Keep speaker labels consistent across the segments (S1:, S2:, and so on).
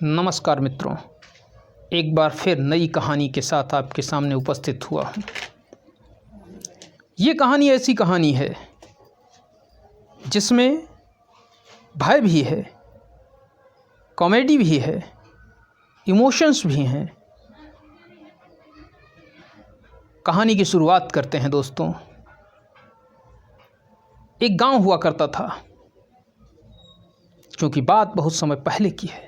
S1: नमस्कार मित्रों, एक बार फिर नई कहानी के साथ आपके सामने उपस्थित हुआ हूँ। ये कहानी ऐसी कहानी है जिसमें भय भी है, कॉमेडी भी है, इमोशंस भी हैं। कहानी की शुरुआत करते हैं दोस्तों। एक गांव हुआ करता था, क्योंकि बात बहुत समय पहले की है।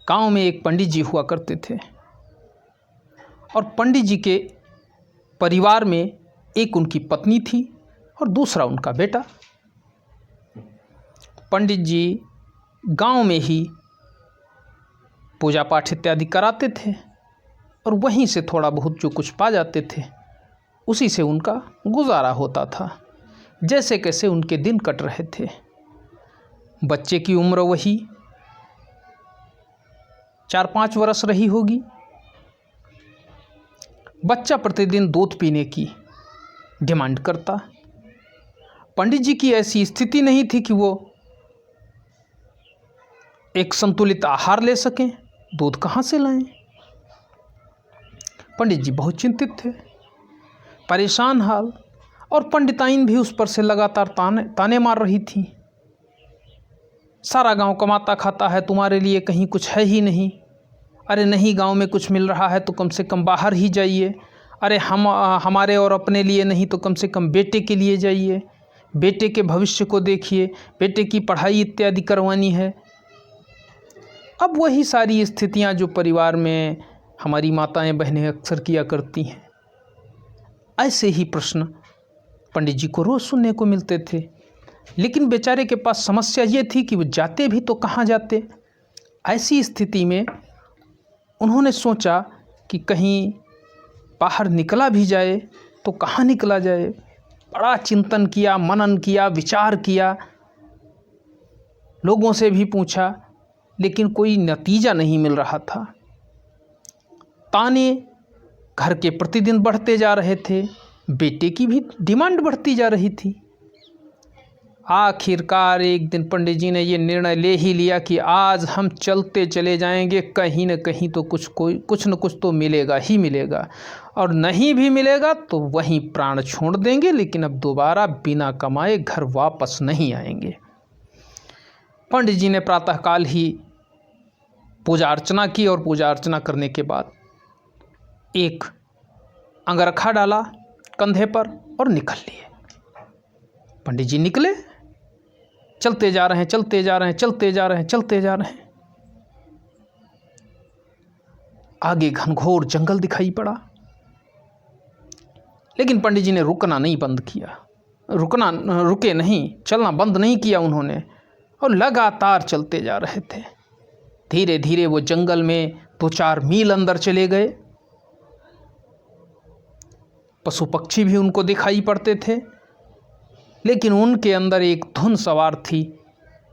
S1: गांव में एक पंडित जी हुआ करते थे और पंडित जी के परिवार में एक उनकी पत्नी थी और दूसरा उनका बेटा। पंडित जी गांव में ही पूजा पाठ इत्यादि कराते थे और वहीं से थोड़ा बहुत जो कुछ पा जाते थे उसी से उनका गुजारा होता था। जैसे कैसे उनके दिन कट रहे थे। बच्चे की उम्र वही 4-5 वर्ष रही होगी। बच्चा प्रतिदिन दूध पीने की डिमांड करता। पंडित जी की ऐसी स्थिति नहीं थी कि वो एक संतुलित आहार ले सकें। दूध कहाँ से लाएं? पंडित जी बहुत चिंतित थे, परेशान हाल, और पंडिताइन भी उस पर से लगातार ताने मार रही थी। सारा गांव कमाता खाता है, तुम्हारे लिए कहीं कुछ है ही नहीं। अरे नहीं, गांव में कुछ मिल रहा है तो कम से कम बाहर ही जाइए। अरे हमारे और अपने लिए नहीं तो कम से कम बेटे के लिए जाइए। बेटे के भविष्य को देखिए, बेटे की पढ़ाई इत्यादि करवानी है। अब वही सारी स्थितियां जो परिवार में हमारी माताएं बहनें अक्सर किया करती हैं। ऐसे ही प्रश्न पंडित जी को रोज़ सुनने को मिलते थे। लेकिन बेचारे के पास समस्या ये थी कि वो जाते भी तो कहाँ जाते। ऐसी स्थिति में उन्होंने सोचा कि कहीं बाहर निकला भी जाए तो कहाँ निकला जाए। बड़ा चिंतन किया, मनन किया, विचार किया, लोगों से भी पूछा, लेकिन कोई नतीजा नहीं मिल रहा था। ताने घर के प्रतिदिन बढ़ते जा रहे थे, बेटे की भी डिमांड बढ़ती जा रही थी। आखिरकार एक दिन पंडित जी ने ये निर्णय ले ही लिया कि आज हम चलते चले जाएंगे। कहीं न कहीं तो कुछ न कुछ तो मिलेगा ही मिलेगा, और नहीं भी मिलेगा तो वहीं प्राण छोड़ देंगे, लेकिन अब दोबारा बिना कमाए घर वापस नहीं आएंगे। पंडित जी ने प्रातःकाल ही पूजा अर्चना की और पूजा अर्चना करने के बाद एक अंगरखा डाला कंधे पर और निकल लिए। पंडित जी निकले, चलते जा रहे हैं, चलते जा रहे हैं, चलते जा रहे हैं, चलते जा रहे हैं। आगे घनघोर जंगल दिखाई पड़ा, लेकिन पंडित जी ने रुकना नहीं बंद किया। रुके नहीं, चलना बंद नहीं किया उन्होंने, और लगातार चलते जा रहे थे। धीरे धीरे वो जंगल में 2-4 मील अंदर चले गए। पशु पक्षी भी उनको दिखाई पड़ते थे, लेकिन उनके अंदर एक धुन सवार थी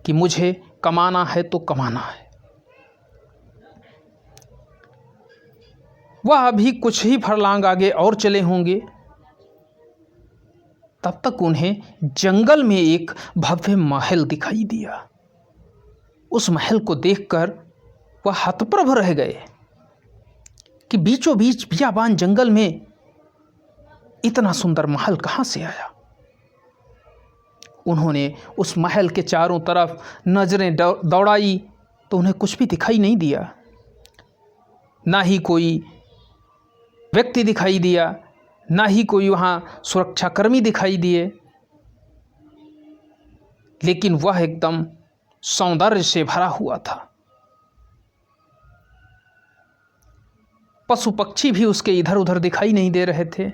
S1: कि मुझे कमाना है तो कमाना है। वह अभी कुछ ही फरलांग आगे और चले होंगे, तब तक उन्हें जंगल में एक भव्य महल दिखाई दिया। उस महल को देखकर वह हतप्रभ रह गए कि बीचों बीच बियाबान जंगल में इतना सुंदर महल कहाँ से आया। उन्होंने उस महल के चारों तरफ नजरें दौड़ाई तो उन्हें कुछ भी दिखाई नहीं दिया। ना ही कोई व्यक्ति दिखाई दिया, ना ही कोई वहाँ सुरक्षाकर्मी दिखाई दिए, लेकिन वह एकदम सौंदर्य से भरा हुआ था। पशु पक्षी भी उसके इधर उधर दिखाई नहीं दे रहे थे।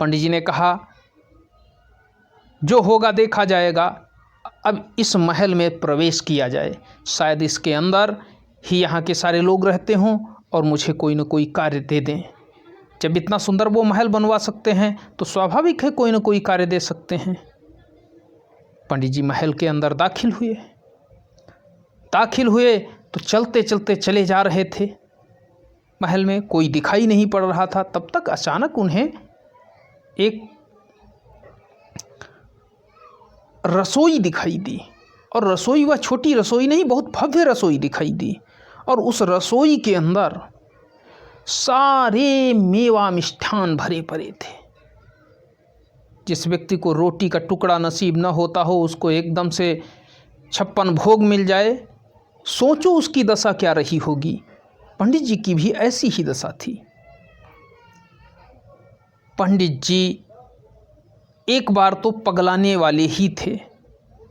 S1: पंडित जी ने कहा, जो होगा देखा जाएगा, अब इस महल में प्रवेश किया जाए। शायद इसके अंदर ही यहाँ के सारे लोग रहते हों और मुझे कोई न कोई कार्य दे दें। जब इतना सुंदर वो महल बनवा सकते हैं तो स्वाभाविक है कोई न कोई कार्य दे सकते हैं। पंडित जी महल के अंदर दाखिल हुए तो चलते चलते चले जा रहे थे। महल में कोई दिखाई नहीं पड़ रहा था। तब तक अचानक उन्हें एक रसोई दिखाई दी और रसोई वह छोटी रसोई नहीं, बहुत भव्य रसोई दिखाई दी। और उस रसोई के अंदर सारे मेवा मिष्ठान भरे पड़े थे। जिस व्यक्ति को रोटी का टुकड़ा नसीब न होता हो, उसको एकदम से 56 भोग मिल जाए, सोचो उसकी दशा क्या रही होगी। पंडित जी की भी ऐसी ही दशा थी। पंडित जी एक बार तो पगलाने वाले ही थे।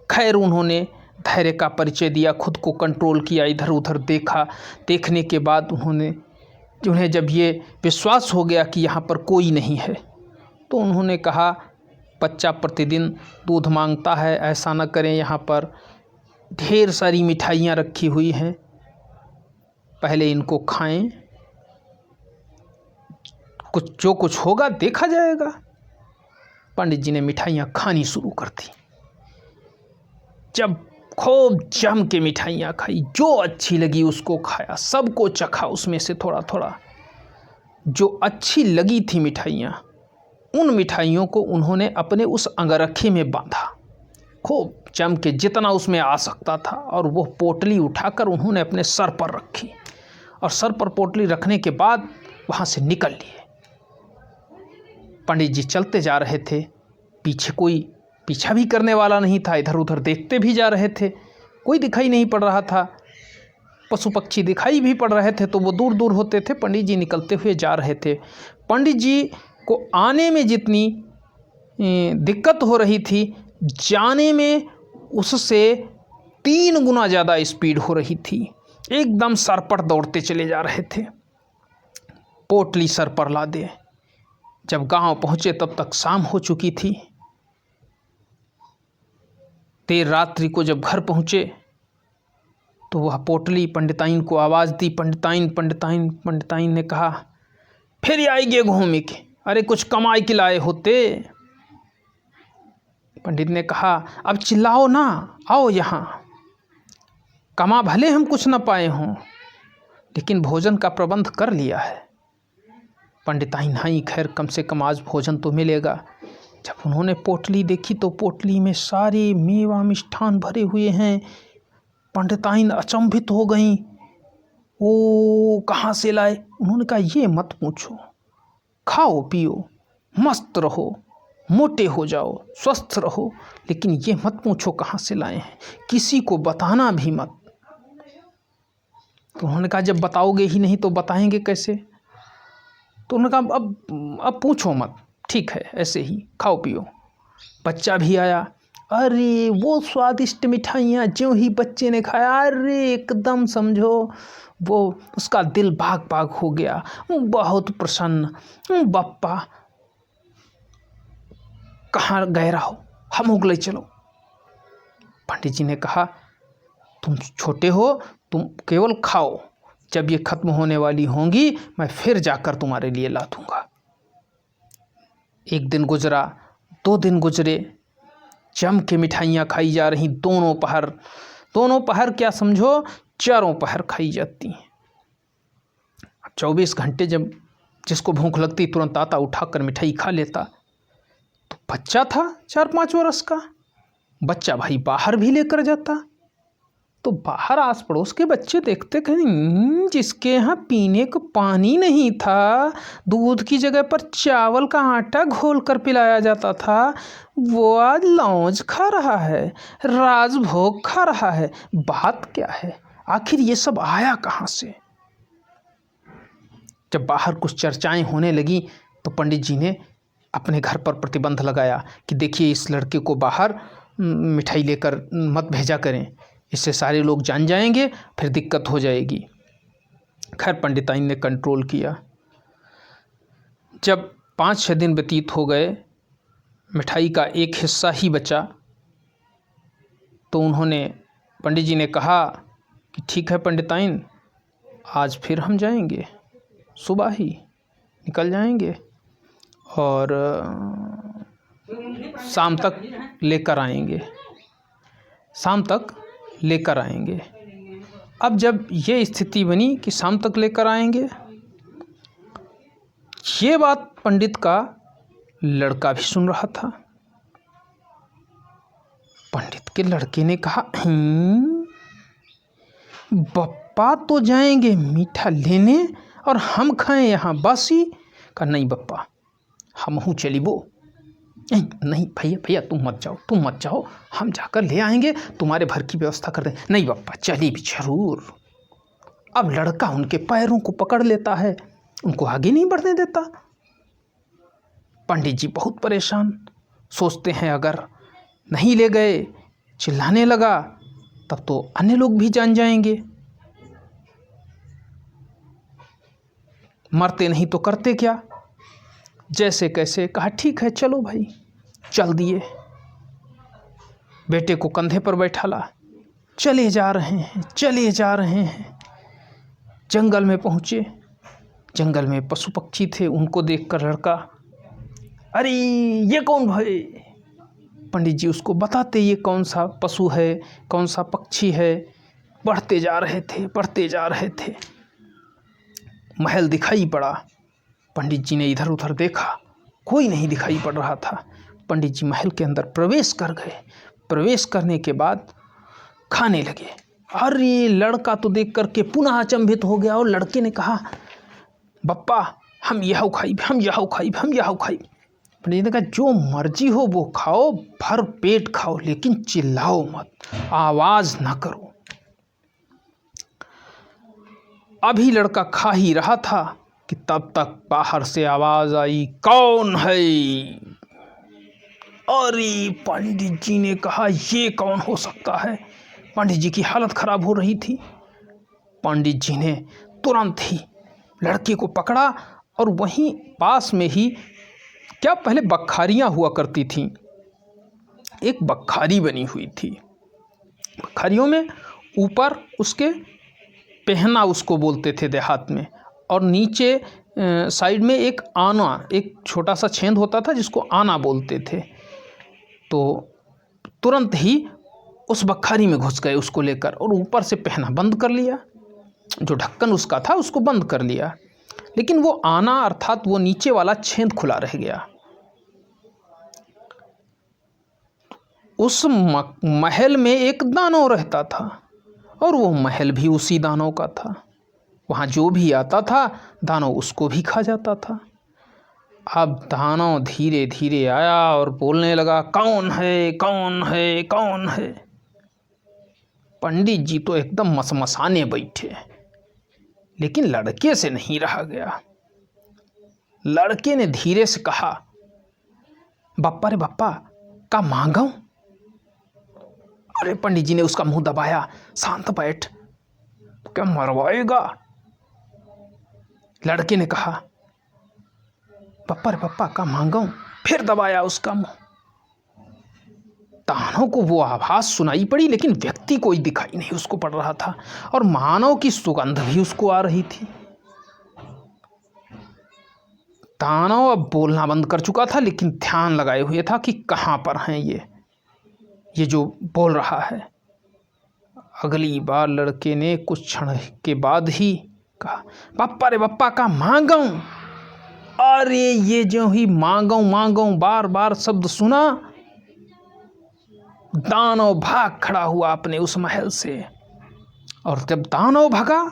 S1: खैर उन्होंने धैर्य का परिचय दिया, खुद को कंट्रोल किया, इधर उधर देखा। देखने के बाद उन्हें जब ये विश्वास हो गया कि यहाँ पर कोई नहीं है, तो उन्होंने कहा बच्चा प्रतिदिन दूध मांगता है, ऐसा न करें, यहाँ पर ढेर सारी मिठाइयाँ रखी हुई हैं, पहले इनको खाएं, जो कुछ होगा देखा जाएगा। पंडित जी ने मिठाइयाँ खानी शुरू कर दी। जब खूब जम के मिठाइयाँ खाई, जो अच्छी लगी उसको खाया, सबको चखा उसमें से थोड़ा थोड़ा। जो अच्छी लगी थी मिठाइयाँ, उन मिठाइयों को उन्होंने अपने उस अंगरखे में बांधा, खूब जम के जितना उसमें आ सकता था। और वो पोटली उठाकर उन्होंने अपने सर पर रखी, और सर पर पोटली रखने के बाद वहाँ से निकल लिए। पंडित जी चलते जा रहे थे, पीछे कोई पीछा भी करने वाला नहीं था, इधर उधर देखते भी जा रहे थे, कोई दिखाई नहीं पड़ रहा था। पशु पक्षी दिखाई भी पड़ रहे थे तो वो दूर दूर होते थे। पंडित जी निकलते हुए जा रहे थे। पंडित जी को आने में जितनी दिक्कत हो रही थी, जाने में उससे 3 गुना ज़्यादा स्पीड हो रही थी। एकदम सर पर दौड़ते चले जा रहे थे, पोटली सर पर ला दे। जब गांव पहुँचे तब तक शाम हो चुकी थी। देर रात्रि को जब घर पहुँचे तो वह पोटली पंडिताइन को आवाज़ दी, पंडिताइन पंडिताइन। पंडिताइन ने कहा फिर आएंगे घूम के, अरे कुछ कमाई के लाए होते। पंडित ने कहा अब चिल्लाओ ना, आओ यहाँ, कमा भले हम कुछ न पाए हों, लेकिन भोजन का प्रबंध कर लिया है। पंडिताइन हाई, खैर कम से कम आज भोजन तो मिलेगा। जब उन्होंने पोटली देखी तो पोटली में सारे मेवा मिष्ठान भरे हुए हैं। पंडिताइन अचंभित हो गईं, ओ कहाँ से लाए? उन्होंने कहा ये मत पूछो, खाओ पियो, मस्त रहो, मोटे हो जाओ, स्वस्थ रहो, लेकिन ये मत पूछो कहाँ से लाए हैं, किसी को बताना भी मत। तो उन्होंने कहा जब बताओगे ही नहीं तो बताएंगे कैसे? तो उन्होंने कहा अब पूछो मत, ठीक है, ऐसे ही खाओ पियो। बच्चा भी आया, अरे वो स्वादिष्ट मिठाइयाँ ज्यों ही बच्चे ने खाया, अरे एकदम समझो वो उसका दिल बाग बाग हो गया, बहुत प्रसन्न। बप्पा कहाँ गए रहो, हम उगले चलो। पंडित जी ने कहा तुम छोटे हो, तुम केवल खाओ, जब ये खत्म होने वाली होंगी मैं फिर जाकर तुम्हारे लिए ला दूंगा। 1 दिन गुजरा, 2 दिन गुजरे, जम के मिठाइयाँ खाई जा रही। दोनों पहर क्या समझो, चारों पहर खाई जाती हैं। 24 घंटे जब जिसको भूख लगती तुरंत आता, उठाकर मिठाई खा लेता। तो बच्चा था 4-5 वर्ष का, बच्चा भाई बाहर भी लेकर जाता। तो बाहर आस पड़ोस के बच्चे देखते कहीं जिसके यहाँ पीने को पानी नहीं था, दूध की जगह पर चावल का आटा घोल कर पिलाया जाता था, वो आज लौंज खा रहा है, राजभोग खा रहा है। बात क्या है, आखिर ये सब आया कहाँ से? जब बाहर कुछ चर्चाएं होने लगी तो पंडित जी ने अपने घर पर प्रतिबंध लगाया कि देखिए इस लड़के को बाहर मिठाई लेकर मत भेजा करें, इससे सारे लोग जान जाएंगे, फिर दिक्कत हो जाएगी। खैर पंडिताइन ने कंट्रोल किया। जब 5-6 दिन व्यतीत हो गए, मिठाई का एक हिस्सा ही बचा, तो उन्होंने पंडित जी ने कहा कि ठीक है पंडिताइन, आज फिर हम जाएंगे, सुबह ही निकल जाएंगे और शाम तक लेकर आएंगे, शाम तक लेकर आएंगे। अब जब ये स्थिति बनी कि शाम तक लेकर आएंगे, ये बात पंडित का लड़का भी सुन रहा था। पंडित के लड़के ने कहा, बप्पा तो जाएंगे मीठा लेने और हम खाएं यहाँ बासी? कहा, नहीं बप्पा, हम हूँ चलिबो। नहीं भैया भैया तुम मत जाओ, हम जाकर ले आएंगे, तुम्हारे भर की व्यवस्था कर दें। नहीं बप्पा, चली भी जरूर। अब लड़का उनके पैरों को पकड़ लेता है, उनको आगे नहीं बढ़ने देता। पंडित जी बहुत परेशान, सोचते हैं अगर नहीं ले गए, चिल्लाने लगा, तब तो अन्य लोग भी जान जाएंगे। मरते नहीं तो करते क्या? जैसे कैसे कहा, ठीक है चलो भाई। चल दिए, बेटे को कंधे पर बैठाला, चले जा रहे हैं। जंगल में पहुँचे, जंगल में पशु पक्षी थे, उनको देखकर लड़का, अरे ये कौन भाई? पंडित जी उसको बताते ये कौन सा पशु है, कौन सा पक्षी है। बढ़ते जा रहे थे। महल दिखाई पड़ा। पंडित जी ने इधर उधर देखा, कोई नहीं दिखाई पड़ रहा था। पंडित जी महल के अंदर प्रवेश कर गए। प्रवेश करने के बाद खाने लगे। अरे लड़का तो देख करके पुनः अचंभित हो गया और लड़के ने कहा, बप्पा हम यह खाई। पंडित जी ने कहा, जो मर्जी हो वो खाओ, भर पेट खाओ, लेकिन चिल्लाओ मत, आवाज ना करो। अभी लड़का खा ही रहा था कि तब तक बाहर से आवाज आई, कौन है? अरे पंडित जी ने कहा, ये कौन हो सकता है? पंडित जी की हालत खराब हो रही थी। पंडित जी ने तुरंत ही लड़के को पकड़ा और वहीं पास में ही, क्या पहले बखारियाँ हुआ करती थीं, एक बखारी बनी हुई थी। बखारियों में ऊपर उसके पहना उसको बोलते थे देहात में, और नीचे साइड में एक आना, एक छोटा सा छेद होता था जिसको आना बोलते थे। तो तुरंत ही उस बखारी में घुस गए उसको लेकर, और ऊपर से पहना बंद कर लिया, जो ढक्कन उसका था उसको बंद कर लिया, लेकिन वो आना अर्थात वो नीचे वाला छेद खुला रह गया। उस महल में एक दानव रहता था और वो महल भी उसी दानव का था। वहाँ जो भी आता था दानव उसको भी खा जाता था। अब दानव धीरे धीरे आया और बोलने लगा, कौन है, कौन है, कौन है? पंडित जी तो एकदम मसमसाने बैठे, लेकिन लड़के से नहीं रहा गया। लड़के ने धीरे से कहा, बप्पा रे बप्पा, का मांगाऊं? अरे पंडित जी ने उसका मुंह दबाया, शांत बैठ, क्या मरवाएगा? लड़के ने कहा, बप्पा रे बप्पा, का मांगाऊं? फिर दबाया उसका मुंह। दानव को वो आवाज सुनाई पड़ी, लेकिन व्यक्ति कोई दिखाई नहीं उसको पड़ रहा था, और मानव की सुगंध भी उसको आ रही थी। दानव अब बोलना बंद कर चुका था, लेकिन ध्यान लगाए हुए था कि कहाँ पर हैं ये जो बोल रहा है। अगली बार लड़के ने कुछ क्षण के बाद ही कहा, बप्पा रे बप्पा, का मांगाऊं? अरे ये जो ही मांगाऊं बार बार शब्द सुना, दानव भाग खड़ा हुआ अपने उस महल से। और जब दानव भागा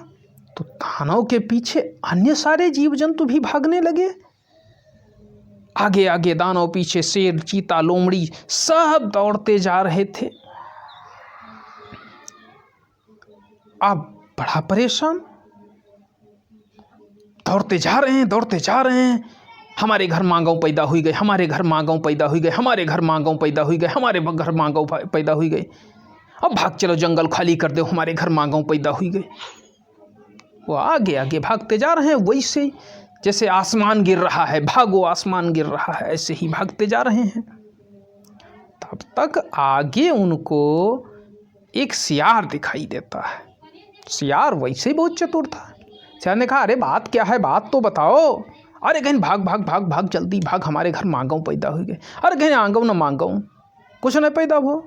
S1: तो दानव के पीछे अन्य सारे जीव जंतु भी भागने लगे। आगे आगे दानव, पीछे शेर, चीता, लोमड़ी, सब दौड़ते जा रहे थे। अब बड़ा परेशान, दौड़ते जा रहे हैं। हमारे घर मांगाऊं पैदा हुई गए, हमारे घर मांगाऊं पैदा हुई गए, हमारे घर मांगाऊं पैदा हुई गए, हमारे घर मांगाऊं पैदा हुई गई। अब भाग चलो, जंगल खाली कर दो, हमारे घर मांगाऊं पैदा हुई गई। वो आगे आगे भागते जा रहे हैं, वैसे जैसे आसमान गिर रहा है, भागो आसमान गिर रहा है, ऐसे ही भागते जा रहे हैं। तब तक आगे उनको एक सियार दिखाई देता है। सियार वैसे ही बहुत चतुर था। सियार ने कहा, अरे बात क्या है, बात तो बताओ। अरे कहीं भाग भाग भाग भाग, जल्दी भाग, हमारे घर मांगाऊं पैदा हुई गए। अरे कहीं आंगाऊं ना मांगाऊं, कुछ नहीं पैदा हो।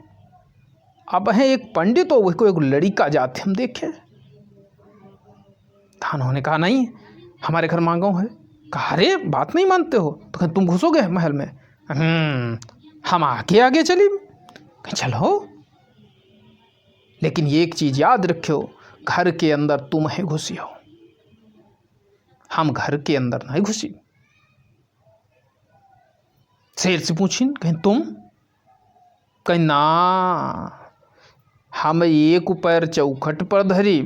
S1: अब है एक पंडित, वही को एक लड़का जाते हम देखे। दानव ने कहा, नहीं हमारे घर मांगाऊं है। कहा, अरे बात नहीं मानते हो तो तुम घुसोगे महल में? हम आगे आगे चली। कहीं चलो, लेकिन ये एक चीज याद रखियो, घर के अंदर तुम है घुसी हो, हम घर के अंदर नहीं घुसी। शेर से पूछी कहीं तुम, कहीं ना, हम एक पैर चौखट पर धरी,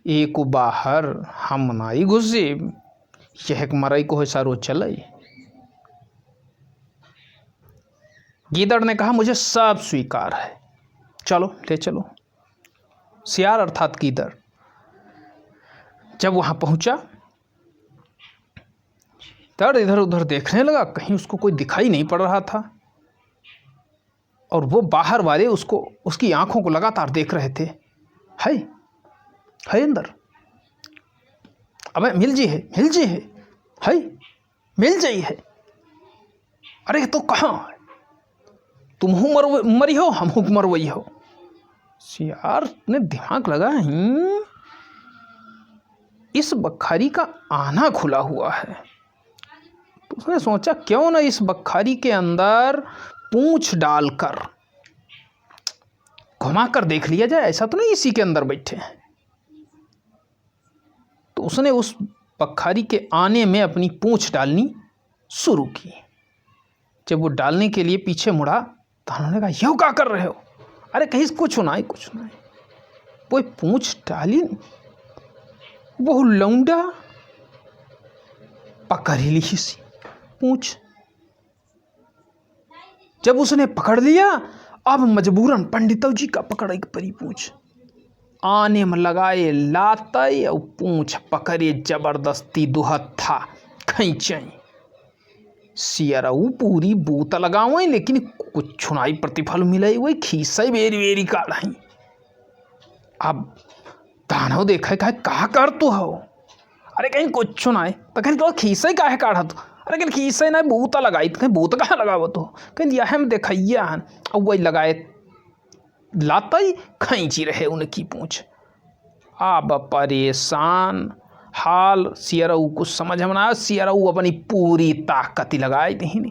S1: एक बाहर, हम नाई घुसी। यह मरई को सारो चलई। गीदड़ ने कहा मुझे सब स्वीकार है, चलो ले चलो। सियार अर्थात गीदड़ जब वहां पहुंचा तब इधर उधर देखने लगा, कहीं उसको कोई दिखाई नहीं पड़ रहा था, और वो बाहर वाले उसको, उसकी आंखों को लगातार देख रहे थे। है अंदर, अबे मिल जी है, मिल जाई है। अरे तो कहाँ है, तुम मरी हो, हम मरवई हो। सियार ने दिमाग लगा, इस बखारी का आना खुला हुआ है। तो उसने सोचा क्यों ना इस बखारी के अंदर पूंछ डालकर घुमाकर देख लिया जाए, ऐसा तो नहीं इसी के अंदर बैठे हैं। तो उसने उस बखारी के आने में अपनी पूंछ डालनी शुरू की। जब वो डालने के लिए पीछे मुड़ा तो उन्होंने कहा यो क्या कर रहे हो? अरे कहीं कुछ ना ही, कुछ ना ही। वो पूंछ डाली, वो लौंडा पकड़ ली सी पूंछ। जब उसने पकड़ लिया, अब मजबूरन पंडितों जी का पकड़ एक परी पूंछ, आने में लगाए लाते और पूंछ पकड़े जबरदस्ती दुहत था खींचई। सियरऊ पूरी बूत लगावे, लेकिन कुछ छुनाई प्रतिफल मिले, वही खीसे बेरी बेरी काढ़ी। अब दानव देखे कहा कर तू हो? अरे कहीं कुछ छुनाए तो कहीं तो खीसे काहे काढ़ तू? अरे कहीं खीसे ना बूता लगाई, कहीं बूत कहाँ लगावो तो? कहीं यह हम देखैया हन, और वही लगाए लाते खींची रहे उनकी पूंछ। अब परेशान हाल सियरऊ को समझ में ना, सियरऊ अपनी पूरी ताकत लगाई नहीं।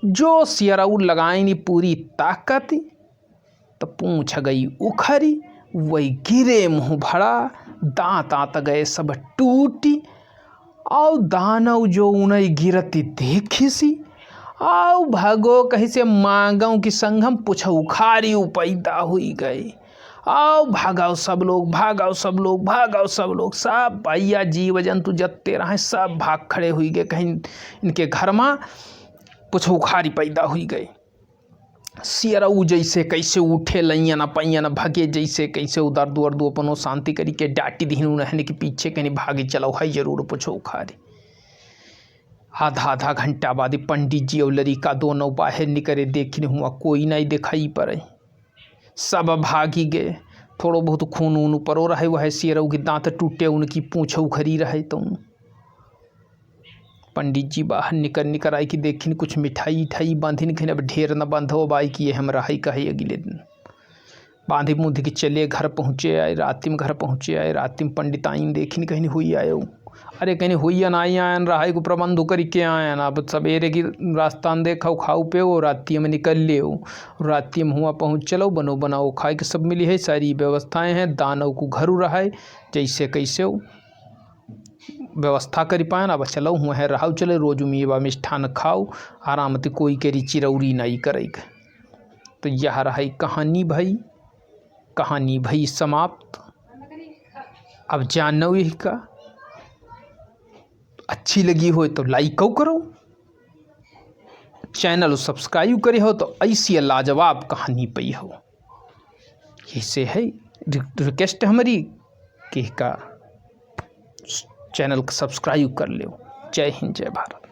S1: जो सियरऊ लगाई नहीं पूरी ताकत, तो पूंछ गई उखरी, वही गिरे मुंह भरा, दांत आत गए सब टूटी। और दानव जो उन्हें गिरती देखी सी, आओ भागो कहीं से मांगों की संगम पुछ उखारी पैदा हुई गई। आओ भागाओ सब लोग, भागाओ सब लोग, भागाओ सब लोग, सब भैया जीव जंतु जत्ते रहे सब भाग खड़े हुई गए। कहीं इनके घर में पुछ उखारी पैदा हुई गई। सियरऊ जैसे कैसे उठे लैया न पैया न भागे, जैसे कैसे उधर दुआर दो अपनो शांति करी के डाटी दीनू रहने के पीछे कहीं भागे चलो है जरूर पुछो उखारी। आधा घंटा बाद पंडित जी और लड़का दोनों बाहर निकले, देखने हुआ कोई नहीं दिखाई पड़े, सब भागी गए। थोड़ो बहुत खून ऊन परो रहे, वह सियरऊ के दांत टूटे, उनकी पूँछ उखरी रहे। तो पंडित जी बाहर निकल आई कि देखिन कुछ मिठाई उठाई बांधिन, खिन अब ढेर न बांधो बाई कि हम रही कहे। अगले दिन बांधे मुँध के चले घर पहुँचे आए, रातिम घर पहुँचे आए। रातिम पंडित आइन देखिन कहीं हुई आए, अरे कहीं हुई आई आयन रहाई को प्रबंध करके आयन। अब सवेरे की रास्ता देखा खाऊ पे हो, राति में निकल ले हो, राति में हुआ पहुँच चलो, बनो बनाओ खाए के सब मिली है, सारी व्यवस्थाएं हैं। दानव को घर रहा जैसे कैसे हो व्यवस्था करी पाए। अब चलो हुआ है रहा चले, रोज मीवा मिष्ठान खाओ, आराम से कोई केरी चिरौरी नहीं करेगा। तो यह रही कहानी भाई, कहानी भाई समाप्त। अब जानो यही का अच्छी लगी हो तो लाइक करो, चैनल सब्सक्राइब करे हो तो ऐसी लाजवाब कहानी पई हो। ऐसे है रिक्वेस्ट हमारी कि का चैनल को सब्सक्राइब कर लो। जय हिंद, जय भारत।